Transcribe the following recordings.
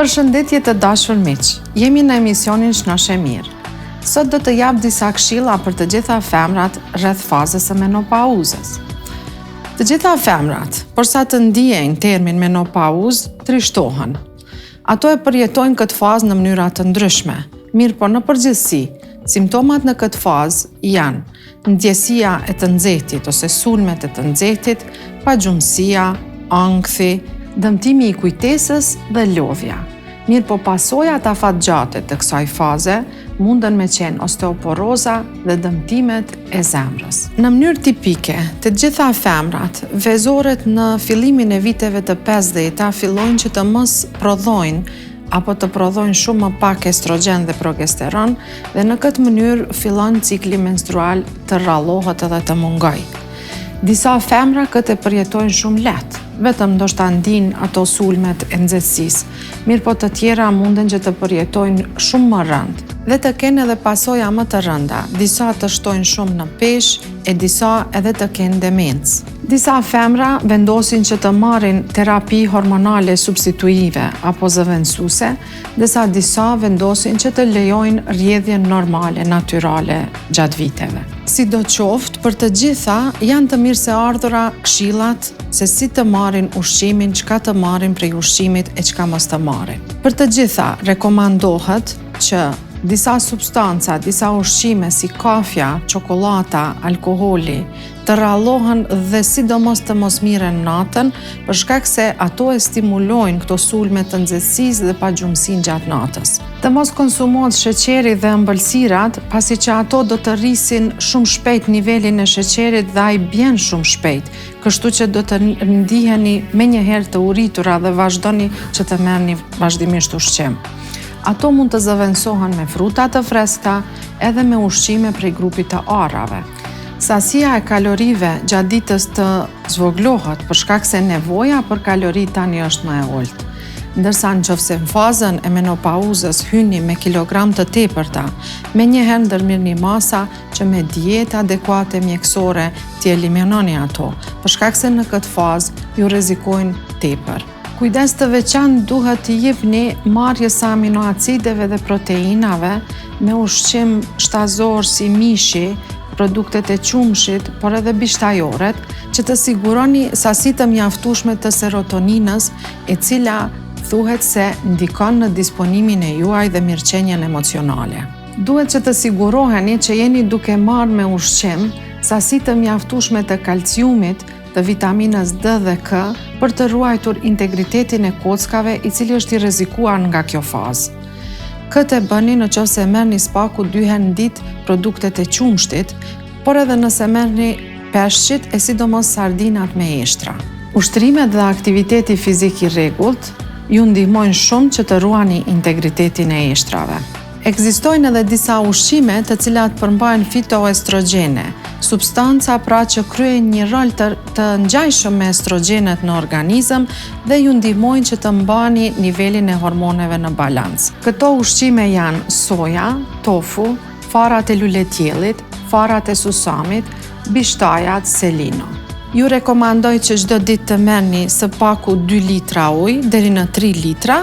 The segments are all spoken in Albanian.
Përshëndetje të dashur miq, jemi në emisionin Shnoshe Mirë. Sot do të jap disa këshilla për të gjitha femrat rreth fazës së menopauzës. Të gjitha femrat, përsa të ndiejnë termin menopauzë, trishtohen. Ato e përjetojnë këtë fazë në mënyra të ndryshme, mirë po në përgjithësi, simptomat në këtë fazë janë ndjesia e të nxehtit ose sulmet e të nxehtit, pagjumësia, ankthi, dëmtimi i kujtesës dhe lodhja. Mirë po pasojat afatgjate të kësaj faze mundën me qenë osteoporoza dhe dëmtimet e zemrës. Në mënyrë tipike, të gjitha femrat, vezoret në fillimin e viteve të 50 fillojnë që të mos prodhojnë apo të prodhojnë shumë më pak estrogen dhe progesteron dhe në këtë mënyrë fillon cikli menstrual të rrallohet edhe të mungojë. Disa femra këtë e përjetojnë shumë lehtë, vetëm ndoshta ndinë ato sulmet e nxehtësisë, mirë po të tjera munden që të përjetojnë shumë më rënd dhe të kenë edhe pasoja më të rënda, disa të shtojnë shumë në peshë e disa edhe të kenë demencë. Disa femra vendosin që të marrin terapi hormonale substituive apo zëvendësuese, ndërsa disa vendosin që të lejojnë rrjedhjen normale, natyrale gjatë viteve. Sidoqoftë, për të gjitha janë të mirëseardhura këshillat se si të marrin ushqimin, çka të marrin prej ushqimit e çka mos të marrin. Për të gjitha rekomandohet që disa substanca, disa ushqime si kafja, çokolata, alkoholi të rrallohen dhe sidomos të mos miren natën, për shkak se ato e stimulojnë këto sulme të nxehtësisë dhe pagjumësinë gjatë natës. Të mos konsumohet sheqeri dhe ëmbëlsirat, pasi që ato do të rrisin shumë shpejt nivelin e sheqerit dhe ai bjen shumë shpejt, kështu që do të ndiheni menjëherë të uritura dhe vazhdoni që të merrni vazhdimisht ushqim. Ato mund të zëvendësohen me fruta të freskëta edhe me ushqime prej grupit të arrave. Sasia e kalorive gjatë ditës të zvoglohet për shkak se nevoja për kalori tani është më e ulët. Ndërsa nëse në fazën e menopauzës hyni me kilogram të tepërta, menjëherë ndërmirni masa që me dietë adekuate mjekësore t'i eliminoni ato, për shkak se në këtë fazë ju rrezikojnë tepër. Kujdes të veçantë duhet t'i jepni marrjes së aminoacideve dhe proteinave me ushqim shtazor si mishi, produktet e qumshit, por edhe bishtajoret, që të siguroni sasi të mjaftueshme të serotoninës, e cila thuhet se ndikon në disponimin e juaj dhe mirëqenien emocionale. Duhet që të siguroheni që jeni duke marrë me ushqim sasi të mjaftueshme të kalciumit, të vitaminës D dhe K për të ruajtur integritetin e kockave i cili është i rrezikuar nga kjo fazë. Këtë e bëni nëse merrni spaku 2 herë në ditë produktet e qumshtit, por edhe nëse merrni peshqit e sidomos sardinat me eshtra. Ushtrimet dhe aktiviteti fizik i rregullt ju ndihmojnë shumë që të ruani integritetin e eshtrave. Ekzistojnë edhe disa ushqime të cilat përmbajnë fitoestrogene, substanca pra që kryejnë një rol të ngjajshëm me estrogenet në organizëm dhe ju ndihmojnë që të mbani nivelin e hormoneve në balancë. Këto ushqime janë soja, tofu, farat e luletjellit, farat e susamit, bishtajat, selino. Ju rekomandoj që çdo ditë të merrni së paku 2 litra ujë deri në 3 litra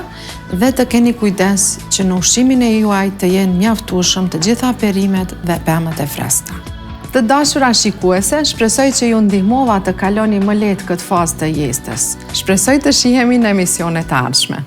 dhe të keni kujdes që në ushqimin e juaj të jenë mjaftueshëm të gjitha perimet dhe pemët e freskëta. Të dashura shikuese, shpresoj që ju ndihmova të kaloni më lehtë këtë fazë të jestës. Shpresoj të shihemi në emisionet e ardhshme.